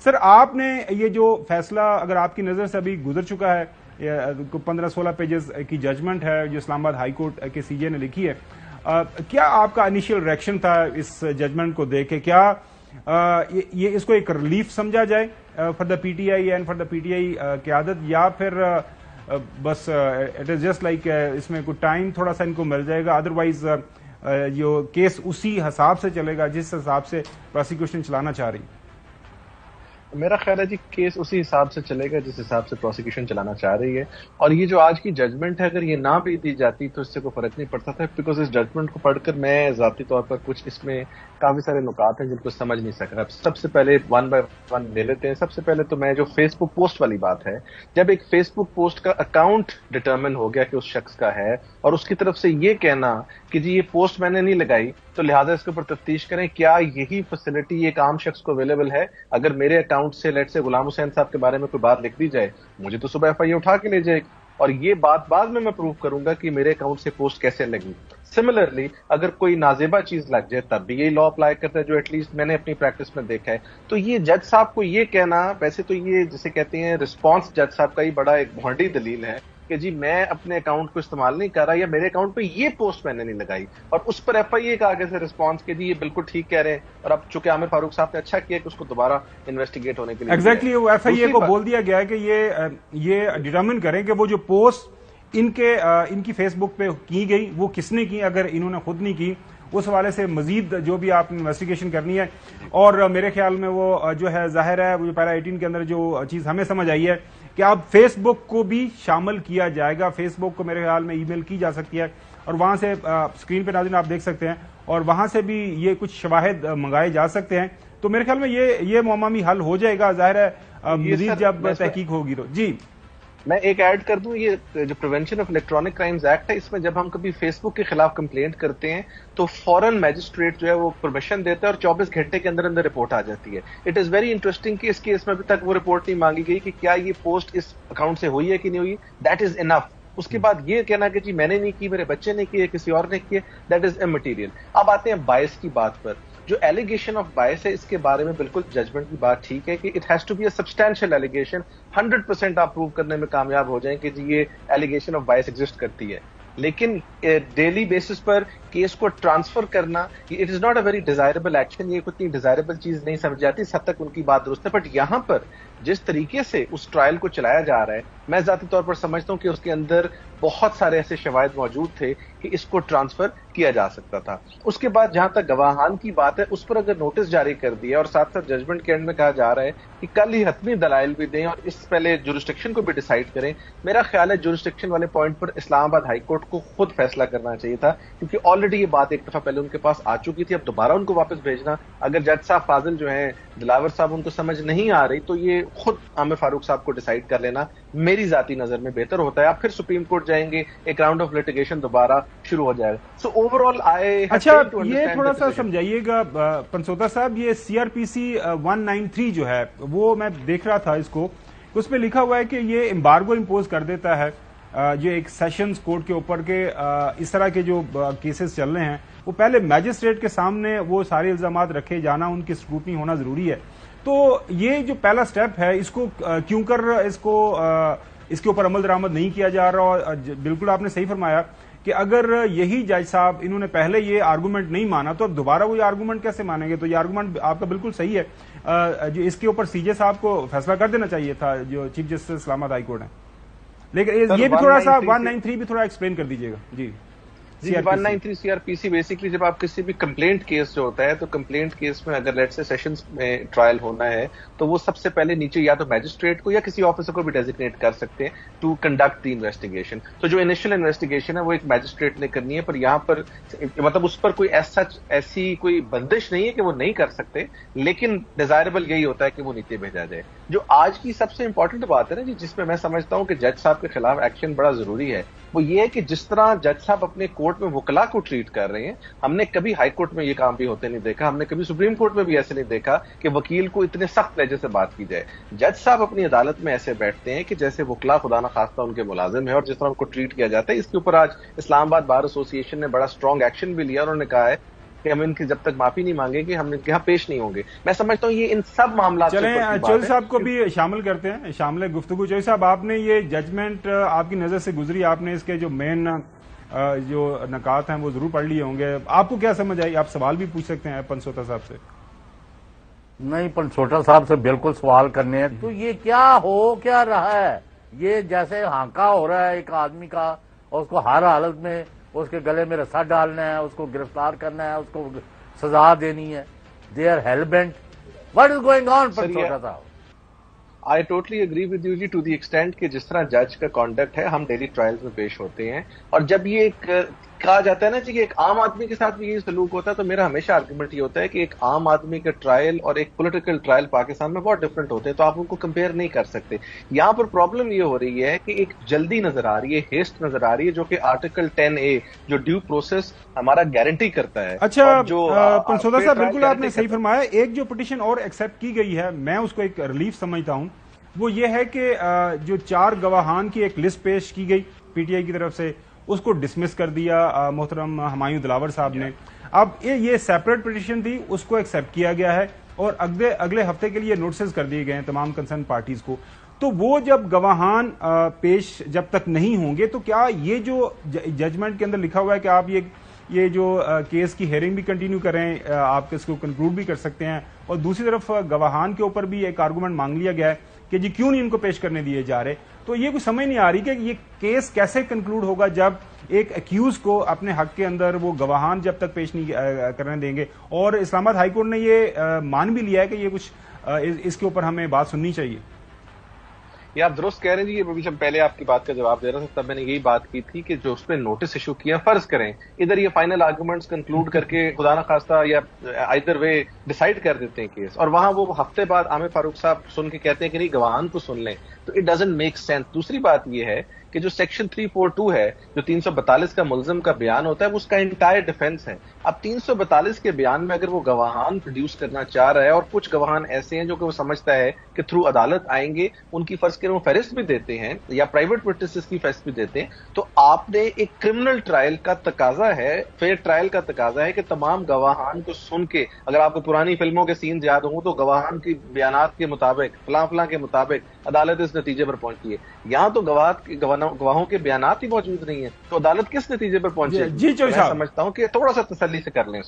سر آپ نے یہ جو فیصلہ اگر آپ کی نظر سے ابھی گزر چکا ہے, 15-16 پیجز کی ججمنٹ ہے جو اسلام آباد ہائی کورٹ کے سی جے نے لکھی ہے, کیا آپ کا انیشیل ریئیکشن تھا اس ججمنٹ کو دیکھ کے؟ کیا یہ اس کو ایک ریلیف سمجھا جائے for the P T I and for the P T I قیادت, یا پھر بس اٹ از جسٹ لائک اس میں کوئی ٹائم تھوڑا سا ان کو مل جائے گا, ادروائز جو کیس اسی حساب سے چلے گا جس حساب سے پروسیکیوشن چلانا چاہ رہی؟ میرا خیال ہے جی کیس اسی حساب سے چلے گا جس حساب سے پروسیکیوشن چلانا چاہ رہی ہے, اور یہ جو آج کی ججمنٹ ہے اگر یہ نہ بھی دی جاتی تو اس سے کوئی فرق نہیں پڑتا تھا, بیکاز اس ججمنٹ کو پڑھ کر میں ذاتی طور پر کچھ اس میں کافی سارے نکات ہیں جن کو سمجھ نہیں سکا. سب سے پہلے ون بائی ون لے لیتے ہیں. سب سے پہلے تو میں جو فیس بک پوسٹ والی بات ہے, جب ایک فیس بک پوسٹ کا اکاؤنٹ ڈٹرمن ہو گیا کہ اس شخص کا ہے, اور اس کی طرف سے یہ کہنا کہ جی یہ پوسٹ میں نے نہیں لگائی تو لہٰذا اس کے اوپر تفتیش کریں کیا یہی فیسلٹی ایک عام شخص کو اویلیبل ہے. اگر میرے اکاؤنٹ سے لیٹ سے غلام حسین صاحب کے بارے میں کوئی بات لکھ دی جائے, مجھے تو صبح ایف آئی اے اٹھا کے لے جائے گی, اور یہ بات بعد میں پروف کروں گا کہ میرے اکاؤنٹ سے پوسٹ کیسے لگی. سملرلی اگر کوئی نازیبہ چیز لگ جائے تب بھی یہی لا اپلائی کرتا ہے, جو ایٹ لیسٹ میں نے اپنی پریکٹس میں دیکھا ہے. تو یہ جج صاحب کو یہ کہنا, ویسے تو یہ جسے کہتے ہیں رسپانس جج صاحب کا ہی بڑا ایک بھونڈی دلیل ہے کہ جی میں اپنے اکاؤنٹ کو استعمال نہیں کر رہا, یا میرے اکاؤنٹ پہ یہ پوسٹ میں نے نہیں لگائی, اور اس پر ایف آئی اے کا آگے سے رسپانس کہ جی یہ بالکل ٹھیک کہہ رہے ہیں. اور اب چونکہ عامر فاروق صاحب نے اچھا کیا کہ اس کو دوبارہ انویسٹیگیٹ ہونے کے لیے ایگزیکٹلی وہ ایف آئی اے کو بول دیا گیا ہے کہ یہ ڈٹرمن کریں کہ وہ جو پوسٹ ان کی فیس بک پہ کی گئی وہ کس نے کی, اگر انہوں نے خود نہیں کی اس حوالے سے مزید جو بھی آپ نے انویسٹیگیشن کرنی ہے. اور میرے خیال میں وہ جو ہے ظاہر ہے وہ پیرا 18 کے اندر جو چیز ہمیں سمجھ آئی ہے کہ اب فیس بک کو بھی شامل کیا جائے گا. فیس بک کو میرے خیال میں ای میل کی جا سکتی ہے, اور وہاں سے اسکرین پہ ناظرین آپ دیکھ سکتے ہیں, اور وہاں سے بھی یہ کچھ شواہد منگائے جا سکتے ہیں. تو میرے خیال میں یہ معاملہ بھی حل ہو جائے گا ظاہر ہے مزید جب تحقیق ہوگی تو. جی میں ایک ایڈ کر دوں, یہ جو prevention of electronic crimes act ہے, اس میں جب ہم کبھی فیس بک کے خلاف کمپلینٹ کرتے ہیں تو فوراً میجسٹریٹ جو ہے وہ پرمیشن دیتا ہے اور 24 گھنٹے کے اندر اندر رپورٹ آ جاتی ہے. اٹ از ویری انٹرسٹنگ کہ اس کیس میں ابھی تک وہ رپورٹ نہیں مانگی گئی کہ کیا یہ پوسٹ اس اکاؤنٹ سے ہوئی ہے کہ نہیں ہوئی. دیٹ از انف. اس کے بعد یہ کہنا کہ جی میں نے نہیں کی, میرے بچے نے کی, کسی اور نے کی, دیٹ از امٹیریل. اب آتے ہیں بائس کی بات پر. جو ایلیگیشن آف بائس ہے اس کے بارے میں بالکل ججمنٹ کی بات ٹھیک ہے کہ it has to be a substantial allegation, 100% آپ پروو کرنے میں کامیاب ہو جائیں کہ جی یہ ایلیگیشن آف بائس ایگزسٹ کرتی ہے. لیکن ڈیلی بیسس پر کیس کو ٹرانسفر کرنا it is not a very desirable action, یہ اتنی ڈیزائربل چیز نہیں سمجھ جاتی. اس حد تک ان کی بات درست ہے, بٹ یہاں پر جس طریقے سے اس ٹرائل کو چلایا جا رہا ہے میں ذاتی طور پر سمجھتا ہوں کہ اس کے اندر بہت سارے ایسے شواہد موجود تھے کہ اس کو ٹرانسفر کیا جا سکتا تھا. اس کے بعد جہاں تک گواہان کی بات ہے اس پر اگر نوٹس جاری کر دیا اور ساتھ ساتھ ججمنٹ کے اینڈ میں کہا جا رہا ہے کہ کل ہی حتمی دلائل بھی دیں اور اس پہلے جورسڈکشن کو بھی ڈیسائیڈ کریں, میرا خیال ہے جورسڈکشن والے پوائنٹ پر اسلام آباد ہائی کورٹ کو خود فیصلہ کرنا چاہیے تھا, کیونکہ آلریڈی یہ بات ایک دفعہ پہلے ان کے پاس آ چکی تھی. اب دوبارہ ان کو واپس بھیجنا, اگر جج صاحب فاضل جو ہیں دلاور صاحب ان کو سمجھ نہیں آ رہی تو یہ خود عامر فاروق صاحب کو ڈیسائیڈ کر لینا میری ذاتی نظر میں بہتر ہوتا ہے. آپ پھر سپریم کورٹ جائیں گے, ایک راؤنڈ آف لٹیگیشن دوبارہ شروع ہو جائے گا. سو اوور آل اچھا یہ تھوڑا سا سمجھائیے گا پنسوتا صاحب, یہ سی آر پی سی 193 جو ہے وہ میں دیکھ رہا تھا اس کو, اس پہ لکھا ہوا ہے کہ یہ امبارگو امپوز کر دیتا ہے جو ایک سیشنز کورٹ کے اوپر کے اس طرح کے جو کیسز چل رہے ہیں وہ پہلے میجسٹریٹ کے سامنے وہ سارے الزامات رکھے جانا, ان کی اسکروٹنی ہونا ضروری ہے. تو یہ جو پہلا سٹیپ ہے اس کو کیوں کر اس کے اوپر عمل درآمد نہیں کیا جا رہا. اور بالکل آپ نے صحیح فرمایا کہ اگر یہی جج صاحب انہوں نے پہلے یہ آرگومنٹ نہیں مانا تو اب دوبارہ وہ یہ آرگومنٹ کیسے مانیں گے. تو یہ آرگومنٹ آپ کا بالکل صحیح ہے, جو اس کے اوپر سی جے صاحب کو فیصلہ کر دینا چاہیے تھا جو چیف جسٹس اسلام آباد ہائی کورٹ ہے. لیکن یہ بھی تھوڑا سا 193 بھی تھوڑا ایکسپلین کر دیجیے گا. جی 193 سی آر پی سی بیسکلی جب آپ کسی بھی کمپلینٹ کیس جو ہوتا ہے تو کمپلینٹ کیس میں اگر لیٹ سے سیشنز میں ٹرائل ہونا ہے تو وہ سب سے پہلے نیچے یا تو میجسٹریٹ کو یا کسی آفیسر کو بھی ڈیزگنیٹ کر سکتے ہیں ٹو کنڈکٹ دی انویسٹیگیشن. تو جو انیشل انویسٹیگیشن ہے وہ ایک میجسٹریٹ نے کرنی ہے, پر یہاں پر مطلب اس پر کوئی ایسی کوئی بندش نہیں ہے کہ وہ نہیں کر سکتے, لیکن ڈیزائربل یہی ہوتا ہے کہ وہ نیچے بھیجا جائے. جو آج کی سب سے امپورٹنٹ بات ہے نا جی, جس میں میں سمجھتا ہوں کہ جج صاحب کے خلاف ایکشن بڑا ضروری ہے, وہ یہ ہے کہ جس طرح جج صاحب اپنے کورٹ میں وکلا کو ٹریٹ کر رہے ہیں, ہم نے کبھی ہائی کورٹ میں یہ کام بھی ہوتے نہیں دیکھا, ہم نے کبھی سپریم کورٹ میں بھی ایسے نہیں دیکھا کہ وکیل کو اتنے سخت لہجے سے بات کی جائے. جج صاحب اپنی عدالت میں ایسے بیٹھتے ہیں کہ جیسے وکلا خدا نخواستہ ان کے ملازم ہے, اور جس طرح ان کو ٹریٹ کیا جاتا ہے اس کے اوپر آج اسلام آباد بار ایسوسی ایشن نے بڑا اسٹرانگ ایکشن بھی لیا. انہوں نے کہا ہے کہ ہم ان کی جب تک معافی نہیں مانگیں گے ہم ان کے یہاں پیش نہیں ہوں گے. میں سمجھتا ہوں یہ ان سب معاملات چلیں چودھری صاحب کو بھی شامل کرتے ہیں شامل گفتگو. چودھری صاحب آپ نے یہ ججمنٹ آپ کی نظر سے گزری, آپ نے اس کے جو مین جو نکات ہیں وہ ضرور پڑھ لیے ہوں گے, آپ کو کیا سمجھ آئی؟ آپ سوال بھی پوچھ سکتے ہیں پنسوتا صاحب سے. نہیں, پنسوٹا صاحب سے بالکل سوال کرنے ہیں. تو یہ کیا ہو کیا رہا ہے؟ یہ جیسے ہانکا ہو رہا ہے ایک آدمی کا, اور اس کو ہر حالت میں اس کے گلے میں رسا ڈالنا ہے, اس کو گرفتار کرنا ہے, اس کو سزا دینی ہے. They are hell bent. What is going on پنسوٹا صاحب؟ I totally agree with you ji, to the extent کہ جس طرح جج کا کانڈکٹ ہے, ہم ڈیلی ٹرائلز میں پیش ہوتے ہیں, اور جب یہ ایک کہا جاتا ہے نا کہ ایک عام آدمی کے ساتھ بھی یہ سلوک ہوتا ہے, تو میرا ہمیشہ آرگومنٹ یہ ہوتا ہے کہ ایک عام آدمی کا ٹرائل اور ایک پولیٹیکل ٹرائل پاکستان میں بہت ڈفرنٹ ہوتے ہیں, تو آپ ان کو کمپیئر نہیں کر سکتے. یہاں پر پرابلم یہ ہو رہی ہے کہ ایک جلدی نظر آ رہی ہے, ہیسٹ نظر آ رہی ہے, جو کہ آرٹیکل 10A جو ڈیو پروسیس ہمارا گارنٹی کرتا ہے. اچھا پنسوتا صاحب, بالکل آپ نے صحیح فرمایا. ایک جو پٹیشن اور ایکسیپٹ کی گئی ہے, میں اس کو ایک ریلیف سمجھتا ہوں, وہ یہ ہے کہ جو 4 گواہان کی ایک لسٹ پیش کی گئی پی ٹی آئی کی طرف سے, اس کو ڈسمس کر دیا محترم ہمایوں دلاور صاحب نے. اب یہ سیپریٹ پٹیشن تھی, اس کو ایکسیپٹ کیا گیا ہے, اور اگلے ہفتے کے لیے نوٹسز کر دیے گئے ہیں تمام کنسرن پارٹیز کو. تو وہ جب گواہان پیش جب تک نہیں ہوں گے, تو کیا یہ جو ججمنٹ کے اندر لکھا ہوا ہے کہ آپ یہ جو کیس کی ہیئرنگ بھی کنٹینیو کریں, آپ اس کو کنکلوڈ بھی کر سکتے ہیں, اور دوسری طرف گواہان کے اوپر بھی ایک آرگومنٹ مانگ لیا گیا ہے کہ جی کیوں نہیں ان کو پیش کرنے دیے جا رہے. تو یہ کوئی سمجھ نہیں آ رہی کہ یہ کیس کیسے کنکلوڈ ہوگا جب ایک ایکیوز کو اپنے حق کے اندر وہ گواہان جب تک پیش نہیں کرنے دیں گے. اور اسلام آباد ہائی کورٹ نے یہ مان بھی لیا ہے کہ یہ کچھ اس کے اوپر ہمیں بات سننی چاہیے. یہ آپ درست کہہ رہے ہیں جی. یہ جب پہلے آپ کی بات کا جواب دے رہا تھا تب میں نے یہی بات کی تھی کہ جو اس پہ نوٹس ایشو کیا, فرض کریں ادھر یہ فائنل آرگومنٹس کنکلوڈ کر کے خدا نخواستہ یا ادھر وے ڈیسائیڈ کر دیتے ہیں کیس, اور وہاں وہ ہفتے بعد عامر فاروق صاحب سن کے کہتے ہیں کہ نہیں گواہان کو سن لیں, تو اٹ ڈزنٹ میک سینس. دوسری بات یہ ہے کہ جو سیکشن 342 ہے, جو 342 کا ملزم کا بیان ہوتا ہے, وہ اس کا انٹائر ڈیفنس ہے. اب 342 کے بیان میں اگر وہ گواہان پروڈیوس کرنا چاہ رہا ہے, اور کچھ گواہان ایسے ہیں جو کہ وہ سمجھتا ہے کہ تھرو عدالت آئیں گے, ان کی فرض کریں وہ فہرست بھی دیتے ہیں یا پرائیویٹ وٹنسز کی فہرست بھی دیتے ہیں, تو آپ نے ایک کرمنل ٹرائل کا تقاضا ہے, فیئر ٹرائل کا تقاضا ہے کہ تمام گواہان کو سن کے, اگر آپ کو پرانی فلموں کے سینز یاد ہوں تو گواہان کی بیانات کے مطابق فلاں فلاں کے مطابق عدالت اس نتیجے پر پہنچتی ہے. یہاں تو گواہوں کے بیانات ہی موجود نہیں ہیں, تو عدالت کس نتیجے پر پہنچے؟ جی میں سمجھتا ہوں کہ تھوڑا سا تسلی سے کر لیں.